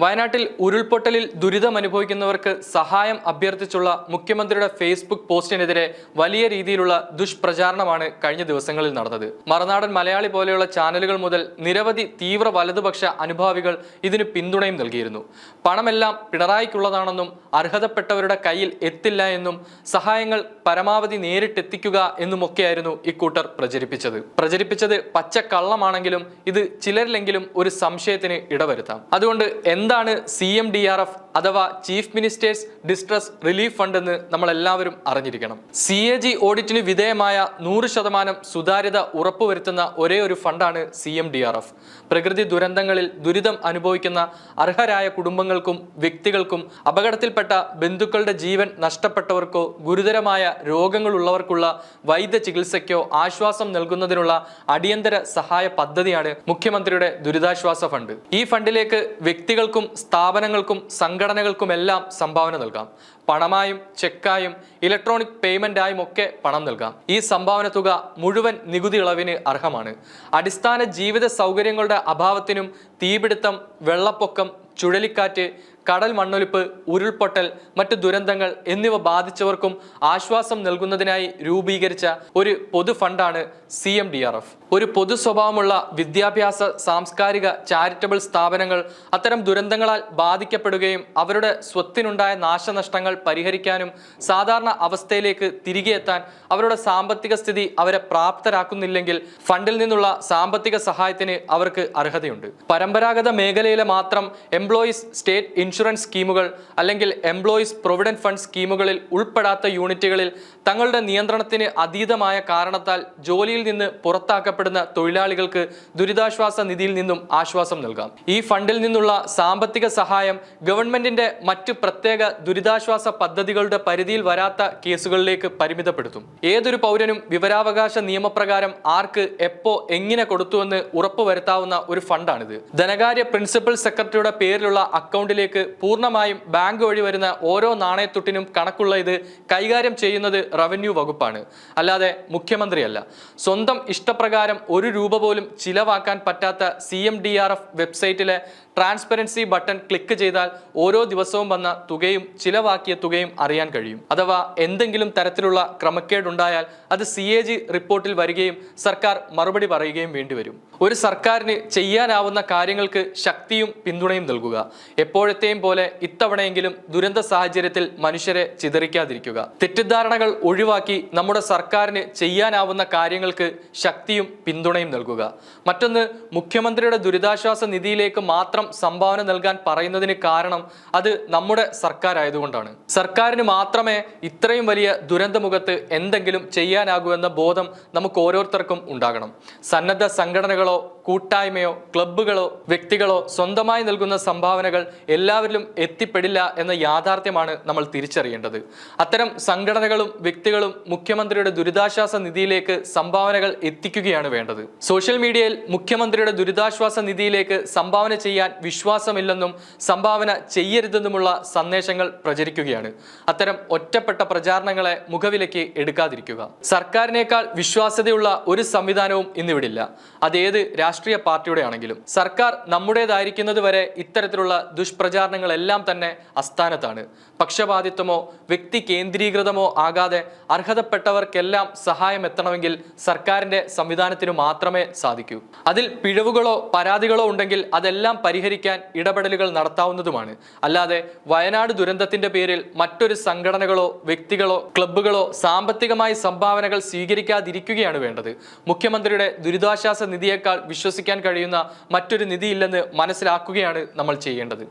വയനാട്ടിൽ ഉരുൾപൊട്ടലിൽ ദുരിതമനുഭവിക്കുന്നവർക്ക് സഹായം അഭ്യർത്ഥിച്ചുള്ള മുഖ്യമന്ത്രിയുടെ ഫേസ്ബുക്ക് പോസ്റ്റിനെതിരെ വലിയ രീതിയിലുള്ള ദുഷ്പ്രചാരണമാണ് കഴിഞ്ഞ ദിവസങ്ങളിൽ നടന്നത്. മറുനാടൻ മലയാളി പോലെയുള്ള ചാനലുകൾ മുതൽ നിരവധി തീവ്ര വലതുപക്ഷ അനുഭാവികൾ ഇതിന് പിന്തുണയും നൽകിയിരുന്നു. പണമെല്ലാം പിണറായിക്കുള്ളതാണെന്നും അർഹതപ്പെട്ടവരുടെ കയ്യിൽ എത്തില്ല എന്നും സഹായങ്ങൾ പരമാവധി നേരിട്ടെത്തിക്കുക എന്നുമൊക്കെയായിരുന്നു ഇക്കൂട്ടർ പ്രചരിപ്പിച്ചത് പച്ചക്കള്ളമാണെങ്കിലും ഇത് ചിലരിലെങ്കിലും ഒരു സംശയത്തിന് ഇടവരുത്താം. അതുകൊണ്ട് എന്താണ് CMDRF അഥവാ chief ministers distress relief fund എന്ന് നമ്മൾ എല്ലാവരും അറിഞ്ഞിരിക്കണം. CAG ഓഡിറ്റിന് വിധേയമായ 100% സുതാര്യത ഉറപ്പുവരുത്തുന്ന ഒരേ ഒരു ഫണ്ടാണ് CMDRF. പ്രകൃതി ദുരന്തങ്ങളിൽ ദുരിതം അനുഭവിക്കുന്ന അർഹരായ കുടുംബങ്ങൾക്കും വ്യക്തികൾക്കും അപകടത്തിൽപ്പെട്ട ബന്ധുക്കളുടെ ജീവൻ നഷ്ടപ്പെട്ടവർക്കോ ഗുരുതരമായ രോഗങ്ങളുള്ളവർക്കുള്ള വൈദ്യ ചികിത്സയ്ക്കോ ആശ്വാസം നൽകുന്നതിനുള്ള അടിയന്തര സഹായ പദ്ധതിയാണ് മുഖ്യമന്ത്രിയുടെ ദുരിതാശ്വാസ ഫണ്ട്. ഈ ഫണ്ടിലേക്ക് വ്യക്തികൾക്കും സ്ഥാപനങ്ങൾക്കും സംഘടനകൾക്കുമെല്ലാം സംഭാവന നൽകാം. പണമായും ചെക്കായും ഇലക്ട്രോണിക് പേയ്മെന്റായും ഒക്കെ പണം നൽകാം. ഈ സംഭാവന തുക മുഴുവൻ നികുതി ഇളവിന് അർഹമാണ്. അടിസ്ഥാന ജീവിത സൗകര്യങ്ങളുടെ അഭാവത്തിനും തീപിടുത്തം, വെള്ളപ്പൊക്കം, ചുഴലിക്കാറ്റ്, കടൽ മണ്ണൊലിപ്പ്, ഉരുൾപൊട്ടൽ, മറ്റു ദുരന്തങ്ങൾ എന്നിവ ബാധിച്ചവർക്കും ആശ്വാസം നൽകുന്നതിനായി രൂപീകരിച്ച ഒരു പൊതു ഫണ്ടാണ് CMDRF. ഒരു പൊതു സ്വഭാവമുള്ള വിദ്യാഭ്യാസ, സാംസ്കാരിക, ചാരിറ്റബിൾ സ്ഥാപനങ്ങൾ അത്തരം ദുരന്തങ്ങളാൽ ബാധിക്കപ്പെടുകയും അവരുടെ സ്വത്തിനുണ്ടായ നാശനഷ്ടങ്ങൾ പരിഹരിക്കാനും സാധാരണ അവസ്ഥയിലേക്ക് തിരികെ എത്താൻ അവരുടെ സാമ്പത്തിക സ്ഥിതി അവരെ പ്രാപ്തരാക്കുന്നില്ലെങ്കിൽ ഫണ്ടിൽ നിന്നുള്ള സാമ്പത്തിക സഹായത്തിന് അവർക്ക് അർഹതയുണ്ട്. പരമ്പരാഗത മേഖലയിലെ മാത്രം എംപ്ലോയീസ് സ്റ്റേറ്റ് ഇൻഷുറൻസ് സ്കീമുകൾ അല്ലെങ്കിൽ എംപ്ലോയീസ് പ്രൊവിഡന്റ് ഫണ്ട് സ്കീമുകളിൽ ഉൾപ്പെടാത്ത യൂണിറ്റുകളിൽ തങ്ങളുടെ നിയന്ത്രണത്തിന് അതീതമായ കാരണത്താൽ ജോലിയിൽ നിന്ന് പുറത്താക്കപ്പെടുന്ന തൊഴിലാളികൾക്ക് ദുരിതാശ്വാസ നിധിയിൽ നിന്നും ആശ്വാസം നൽകാം. ഈ ഫണ്ടിൽ നിന്നുള്ള സാമ്പത്തിക സഹായം ഗവൺമെന്റിന്റെ മറ്റു പ്രത്യേക ദുരിതാശ്വാസ പദ്ധതികളുടെ പരിധിയിൽ വരാത്ത കേസുകളിലേക്ക് പരിമിതപ്പെടുത്തും. ഏതൊരു പൗരനും വിവരാവകാശ നിയമപ്രകാരം ആർക്ക് എപ്പോ എങ്ങനെ കൊടുത്തുവെന്ന് ഉറപ്പുവരുത്താവുന്ന ഒരു ഫണ്ടാണിത്. ധനകാര്യ പ്രിൻസിപ്പൽ സെക്രട്ടറിയുടെ പേരിലുള്ള അക്കൗണ്ടിലേക്ക് പൂർണ്ണമായും ബാങ്ക് വഴി വരുന്ന ഓരോ നാണയത്തുട്ടിനും കണക്കുള്ള ഇത് കൈകാര്യം ചെയ്യുന്നത് റവന്യൂ വകുപ്പാണ്, അല്ലാതെ മുഖ്യമന്ത്രിയല്ല. സ്വന്തം ഇഷ്ടപ്രകാരം ഒരു രൂപ പോലും ചിലവാക്കാൻ പറ്റാത്ത CMDRF വെബ്സൈറ്റിലെ ട്രാൻസ്പെറൻസി ബട്ടൺ ക്ലിക്ക് ചെയ്താൽ ഓരോ ദിവസവും വന്ന തുകയും ചിലവാക്കിയ തുകയും അറിയാൻ കഴിയും. അഥവാ എന്തെങ്കിലും തരത്തിലുള്ള ക്രമക്കേടുണ്ടായാൽ അത് CAG റിപ്പോർട്ടിൽ വരികയും സർക്കാർ മറുപടി പറയുകയും വേണ്ടിവരും. ഒരു സർക്കാരിന് ചെയ്യാനാവുന്ന കാര്യങ്ങൾക്ക് ശക്തിയും പിന്തുണയും നൽകുക. എപ്പോഴത്തെയും പോലെ ഇത്തവണയെങ്കിലും ദുരന്ത സാഹചര്യത്തിൽ മനുഷ്യരെ ചിതറിക്കാതിരിക്കുക. തെറ്റിദ്ധാരണകൾ ഒഴിവാക്കി നമ്മുടെ സർക്കാരിന് ചെയ്യാനാവുന്ന കാര്യങ്ങൾക്ക് ശക്തിയും പിന്തുണയും നൽകുക. മറ്റൊന്ന്, മുഖ്യമന്ത്രിയുടെ ദുരിതാശ്വാസ നിധിയിലേക്ക് മാത്രം സംഭാവന നൽകാൻ പറയുന്നതിന് കാരണം അത് നമ്മുടെ സർക്കാർ ആയതുകൊണ്ടാണ്. സർക്കാരിന് മാത്രമേ ഇത്രയും വലിയ ദുരന്തമുഖത്ത് എന്തെങ്കിലും ചെയ്യാനാകൂ എന്ന ബോധം നമുക്ക് ഓരോരുത്തർക്കും ഉണ്ടാകണം. സന്നദ്ധ സംഘടനകളോ കൂട്ടായ്മയോ ക്ലബ്ബുകളോ വ്യക്തികളോ സ്വന്തമായി നൽകുന്ന സംഭാവനകൾ എല്ലാവരിലും എത്തിപ്പെടില്ല എന്ന യാഥാർത്ഥ്യമാണ് നമ്മൾ തിരിച്ചറിയേണ്ടത്. അത്തരം സംഘടനകളും വ്യക്തികളും മുഖ്യമന്ത്രിയുടെ ദുരിതാശ്വാസ നിധിയിലേക്ക് സംഭാവനകൾ എത്തിക്കുകയാണ് വേണ്ടത്. സോഷ്യൽ മീഡിയയിൽ മുഖ്യമന്ത്രിയുടെ ദുരിതാശ്വാസ നിധിയിലേക്ക് സംഭാവന ചെയ്യാൻ വിശ്വാസമില്ലെന്നും സംഭാവന ചെയ്യരുതെന്നുമുള്ള സന്ദേശങ്ങൾ പ്രചരിക്കുകയാണ്. അത്തരം ഒറ്റപ്പെട്ട പ്രചാരണങ്ങളെ മുഖവിലയ്ക്ക് എടുക്കാതിരിക്കുക. സർക്കാരിനേക്കാൾ വിശ്വാസ്യതയുള്ള ഒരു സംവിധാനവും ഇന്നിവിടില്ല, അതേത് രാഷ്ട്രീയ പാർട്ടിയുടെ ആണെങ്കിലും. സർക്കാർ നമ്മുടേതായിരിക്കുന്നത് വരെ ഇത്തരത്തിലുള്ള ദുഷ്പ്രചാരണങ്ങളെല്ലാം തന്നെ അസ്ഥാനത്താണ്. പക്ഷപാതിത്വമോ വ്യക്തി കേന്ദ്രീകൃതമോ ആകാതെ അർഹതപ്പെട്ടവർക്കെല്ലാം സഹായം എത്തണമെങ്കിൽ സർക്കാരിന്റെ സംവിധാനത്തിനു മാത്രമേ സാധിക്കൂ. അതിൽ പിഴവുകളോ പരാതികളോ ഉണ്ടെങ്കിൽ അതെല്ലാം പരിഹരിക്കാൻ ഇടപെടലുകൾ നടത്താവുന്നതുമാണ്. അല്ലാതെ വയനാട് ദുരന്തത്തിന്റെ പേരിൽ മറ്റൊരു സംഘടനകളോ വ്യക്തികളോ ക്ലബ്ബുകളോ സാമ്പത്തികമായി സംഭാവനകൾ സ്വീകരിക്കാതിരിക്കുകയാണ് വേണ്ടത്. മുഖ്യമന്ത്രിയുടെ ദുരിതാശ്വാസ നിധിയേക്കാൾ വിശ്വസിക്കാൻ കഴിയുന്ന മറ്റൊരു നിധിയില്ലെന്ന് മനസ്സിലാക്കുകയാണ് നമ്മൾ ചെയ്യേണ്ടത്.